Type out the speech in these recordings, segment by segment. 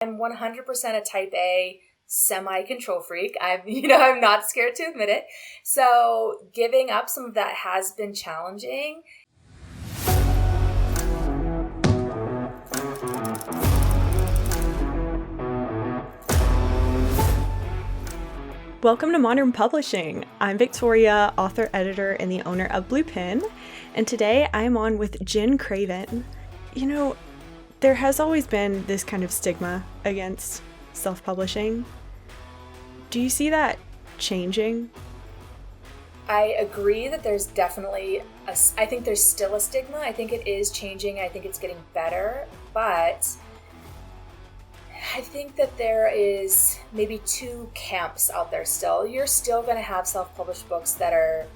I'm 100% a type A semi-control freak. I'm not scared to admit it. So giving up some of that has been challenging. Welcome to Modern Publishing. I'm Victoria, author, editor, and the owner of Blue Pen, and today I'm on with Jen Craven. There has always been this kind of stigma against self-publishing. Do you see that changing? I agree that there's definitely I think there's still a stigma. I think it is changing. I think it's getting better, but I think that there is maybe two camps out there still. You're still going to have self-published books that are,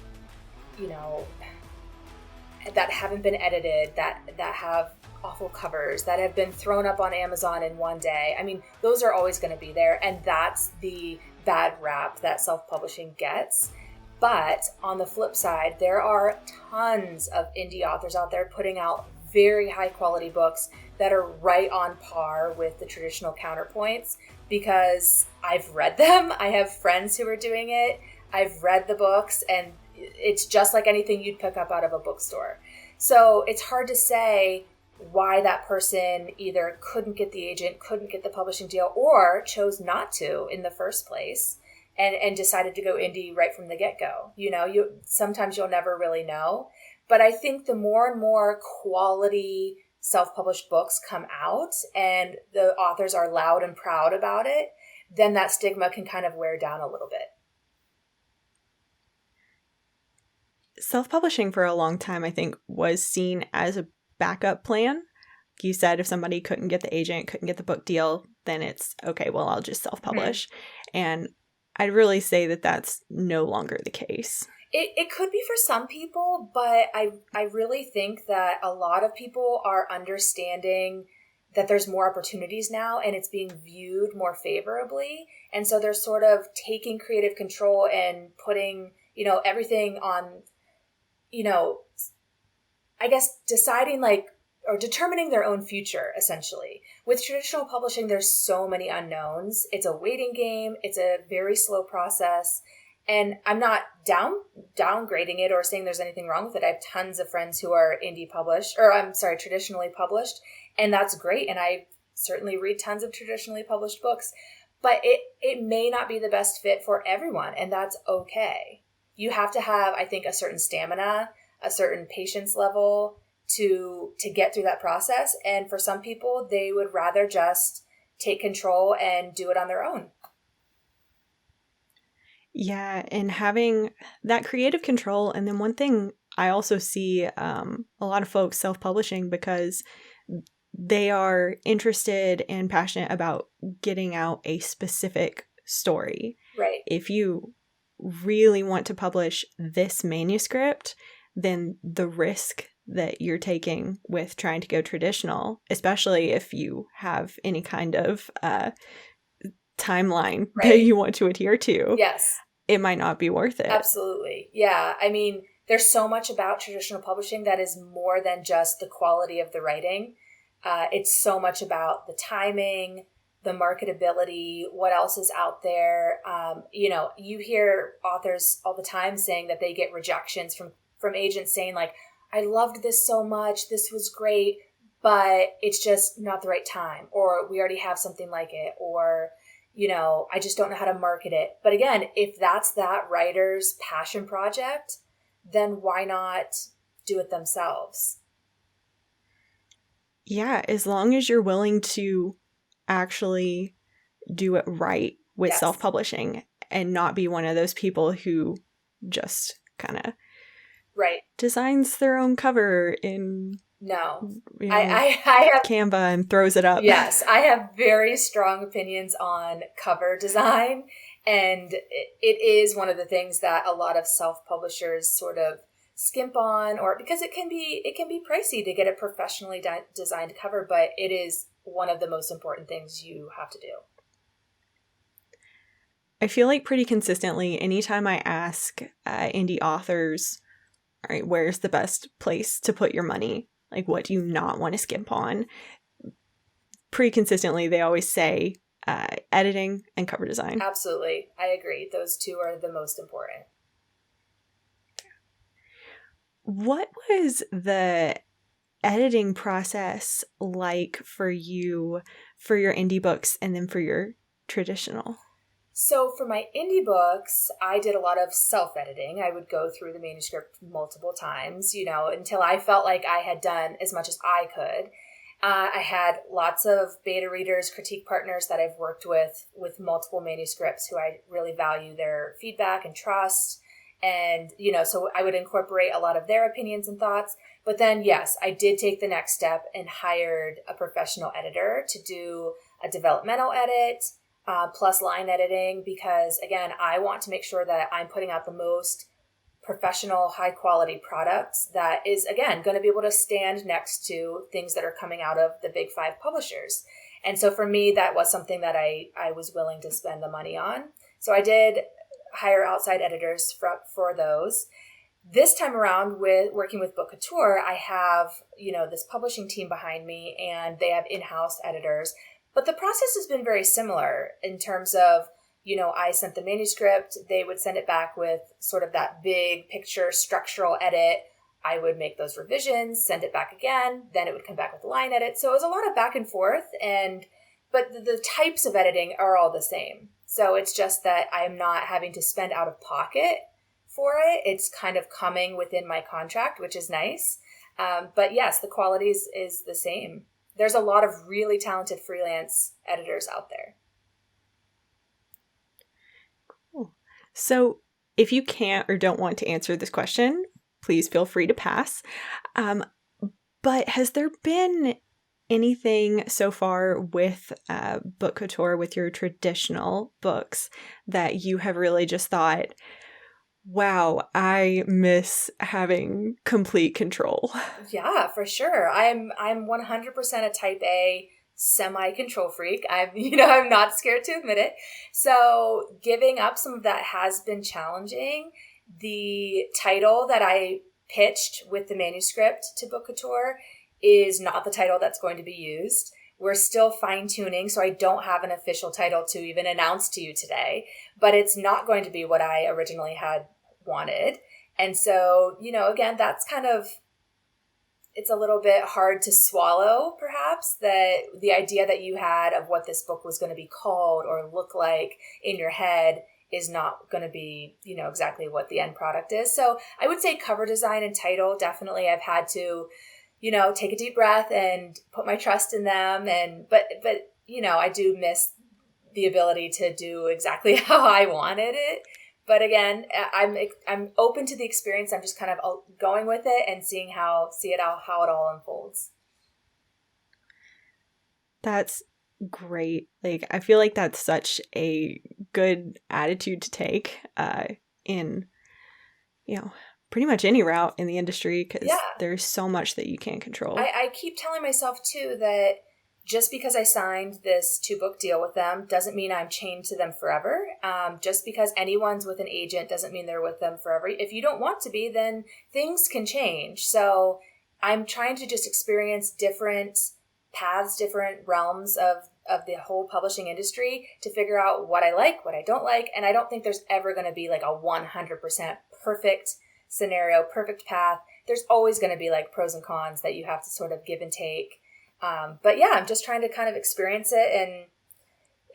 that haven't been edited, that have awful covers, that have been thrown up on Amazon in one day. I mean, those are always going to be there, and that's the bad rap that self-publishing gets. But on the flip side, there are tons of indie authors out there putting out very high quality books that are right on par with the traditional counterpoints, because I've read them. I have friends who are doing it. I've read the books, and it's just like anything you'd pick up out of a bookstore. So it's hard to say why that person either couldn't get the agent, couldn't get the publishing deal, or chose not to in the first place and decided to go indie right from the get-go. Sometimes you'll never really know. But I think the more and more quality self-published books come out and the authors are loud and proud about it, then that stigma can kind of wear down a little bit. Self-publishing for a long time, I think, was seen as a backup plan. You said if somebody couldn't get the agent, couldn't get the book deal, then it's, okay, well, I'll just self-publish. Mm-hmm. And I'd really say that that's no longer the case. It could be for some people, but I really think that a lot of people are understanding that there's more opportunities now and it's being viewed more favorably. And so they're sort of taking creative control and putting, everything on, I guess deciding or determining their own future, essentially. With traditional publishing, there's so many unknowns. It's a waiting game. It's a very slow process. And I'm not downgrading it or saying there's anything wrong with it. I have tons of friends who are traditionally published, and that's great. And I certainly read tons of traditionally published books, but it may not be the best fit for everyone, and that's okay. You have to have, I think, a certain stamina, a certain patience level to get through that process. And for some people, they would rather just take control and do it on their own. Yeah, and having that creative control. And then one thing I also see a lot of folks self-publishing because they are interested and passionate about getting out a specific story. Right. If you really want to publish this manuscript, then the risk that you're taking with trying to go traditional, especially if you have any kind of timeline that you want to adhere to, yes, it might not be worth it. Absolutely. Yeah. I mean, there's so much about traditional publishing that is more than just the quality of the writing. It's so much about the timing, the marketability, what else is out there. You hear authors all the time saying that they get rejections from agents saying I loved this so much, this was great, but it's just not the right time, or we already have something like it, or I just don't know how to market it. But again, if that's that writer's passion project, then why not do it themselves? Yeah, as long as you're willing to actually do it right with yes. self-publishing and not be one of those people who just kind of designs their own cover in I have Canva and throws it up. Yes, I have very strong opinions on cover design, and it is one of the things that a lot of self-publishers sort of skimp on, or because it can be pricey to get a professionally designed cover, but it is one of the most important things you have to do. I feel like pretty consistently, anytime I ask indie authors, all right, where's the best place to put your money? What do you not want to skimp on? pretty consistently, they always say editing and cover design. Absolutely. I agree. Those two are the most important. What was the editing process like for you for your indie books and then for your traditional? So for my indie books, I did a lot of self-editing. I would go through the manuscript multiple times, until I felt like I had done as much as I could. I had lots of beta readers, critique partners that I've worked with multiple manuscripts who I really value their feedback and trust. And, so I would incorporate a lot of their opinions and thoughts. But then, yes, I did take the next step and hired a professional editor to do a developmental edit, plus line editing, because, again, I want to make sure that I'm putting out the most professional, high quality products that is, again, going to be able to stand next to things that are coming out of the big 5 publishers. And so for me, that was something that I was willing to spend the money on. So I did hire outside editors for those. This time around, with working with Bookouture, I have, this publishing team behind me, and they have in-house editors. But the process has been very similar in terms of, I sent the manuscript, they would send it back with sort of that big picture structural edit. I would make those revisions, send it back again, then it would come back with a line edit. So it was a lot of back and forth, but the types of editing are all the same. So it's just that I'm not having to spend out of pocket for it. It's kind of coming within my contract, which is nice. But yes, the quality is the same. There's a lot of really talented freelance editors out there. Cool. So if you can't or don't want to answer this question, please feel free to pass. But has there been anything so far with Bookouture, with your traditional books, that you have really just thought, wow, I miss having complete control? Yeah, for sure. I'm 100% a type A semi-control freak. I'm not scared to admit it. So giving up some of that has been challenging. The title that I pitched with the manuscript to Bookouture is not the title that's going to be used. We're still fine-tuning, so I don't have an official title to even announce to you today, but it's not going to be what I originally had wanted. And so, again, that's kind of, it's a little bit hard to swallow, perhaps, that the idea that you had of what this book was going to be called or look like in your head is not going to be, exactly what the end product is. So I would say cover design and title, definitely I've had to, take a deep breath and put my trust in them. But I do miss the ability to do exactly how I wanted it. But again, I'm open to the experience. I'm just kind of going with it and seeing how it all unfolds. That's great. Like, I feel like that's such a good attitude to take in, pretty much any route in the industry, because there's so much that you can't control. I keep telling myself too that just because I signed this 2-book deal with them doesn't mean I'm chained to them forever. Just because anyone's with an agent doesn't mean they're with them forever. If you don't want to be, then things can change. So I'm trying to just experience different paths, different realms of the whole publishing industry to figure out what I like, what I don't like. And I don't think there's ever going to be like a 100% perfect scenario, perfect path. There's always going to be like pros and cons that you have to sort of give and take. But yeah, I'm just trying to kind of experience it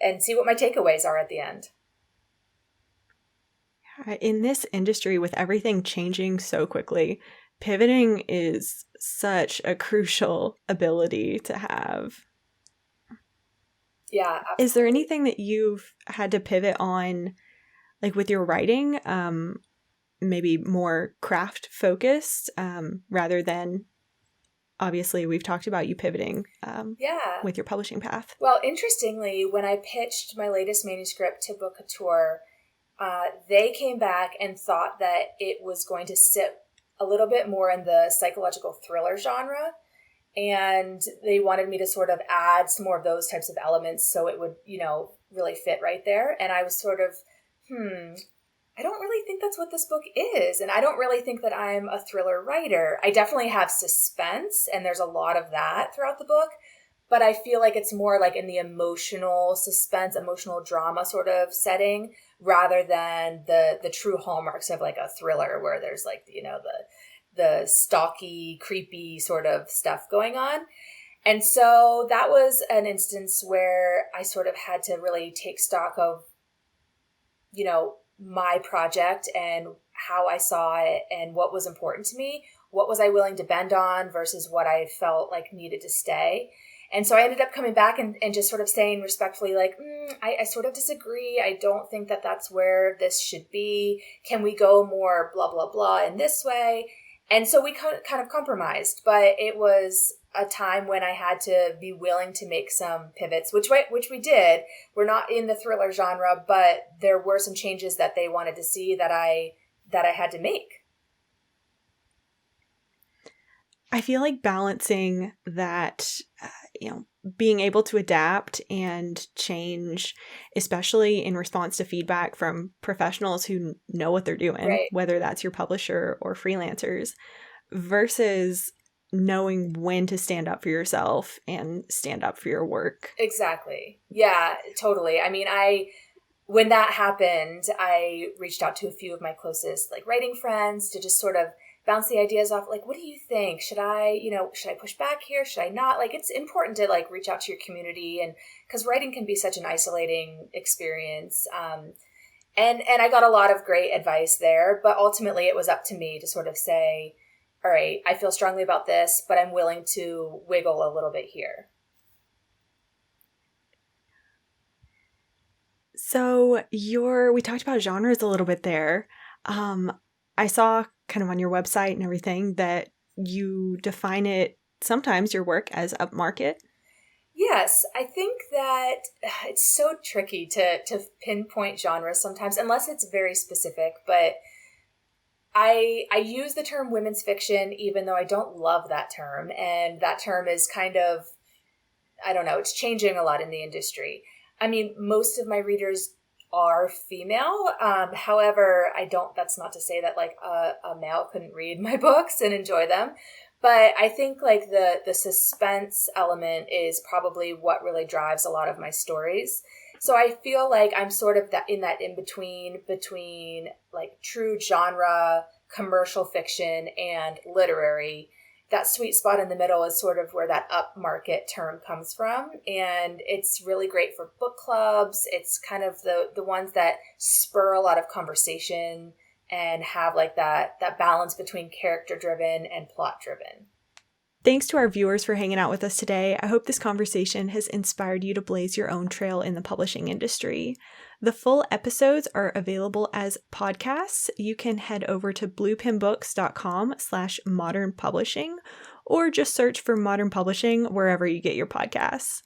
and see what my takeaways are at the end. In this industry, with everything changing so quickly, pivoting is such a crucial ability to have. Yeah. Absolutely. Is there anything that you've had to pivot on, like with your writing, maybe more craft focused, rather than, obviously we've talked about you pivoting with your publishing path? Well, interestingly, when I pitched my latest manuscript to Bookouture, they came back and thought that it was going to sit a little bit more in the psychological thriller genre. And they wanted me to sort of add some more of those types of elements so it would, really fit right there. And I was sort of, I don't really think that's what this book is. And I don't really think that I'm a thriller writer. I definitely have suspense, and there's a lot of that throughout the book. but I feel like it's more like in the emotional suspense, emotional drama sort of setting, rather than the true hallmarks of like a thriller where there's like, the stalky, creepy sort of stuff going on. And so that was an instance where I sort of had to really take stock of, my project and how I saw it and what was important to me. What was I willing to bend on versus what I felt like needed to stay. And so I ended up coming back and just sort of saying respectfully, like, I sort of disagree. I don't think that that's where this should be. Can we go more blah, blah, blah in this way? And so we kind of compromised, but it was a time when I had to be willing to make some pivots, which we did. We're not in the thriller genre, but there were some changes that they wanted to see that I had to make. I feel like balancing that, being able to adapt and change, especially in response to feedback from professionals who know what they're doing, right, whether that's your publisher or freelancers, versus knowing when to stand up for yourself and stand up for your work. Exactly. Yeah, totally. I mean, when that happened, I reached out to a few of my closest like writing friends to just sort of bounce the ideas off. Like, what do you think? Should I push back here? Should I not? Like, it's important to like reach out to your community, and because writing can be such an isolating experience. And I got a lot of great advice there, but ultimately it was up to me to sort of say, all right, I feel strongly about this, but I'm willing to wiggle a little bit here. So we talked about genres a little bit there. I saw kind of on your website and everything that you define it, sometimes your work, as upmarket. Yes, I think that it's so tricky to pinpoint genres sometimes, unless it's very specific, but I use the term women's fiction, even though I don't love that term. And that term is kind of, I don't know, it's changing a lot in the industry. I mean, most of my readers are female. However, that's not to say that like a male couldn't read my books and enjoy them. But I think like the suspense element is probably what really drives a lot of my stories. So I feel like I'm sort of in that in between like true genre, commercial fiction, and literary. That sweet spot in the middle is sort of where that upmarket term comes from. And it's really great for book clubs. It's kind of the ones that spur a lot of conversation and have like that balance between character driven and plot driven. Thanks to our viewers for hanging out with us today. I hope this conversation has inspired you to blaze your own trail in the publishing industry. The full episodes are available as podcasts. You can head over to bluepinbooks.com/modern publishing, or just search for Modern Publishing wherever you get your podcasts.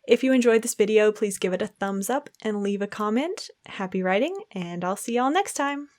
If you enjoyed this video, please give it a thumbs up and leave a comment. Happy writing, and I'll see y'all next time.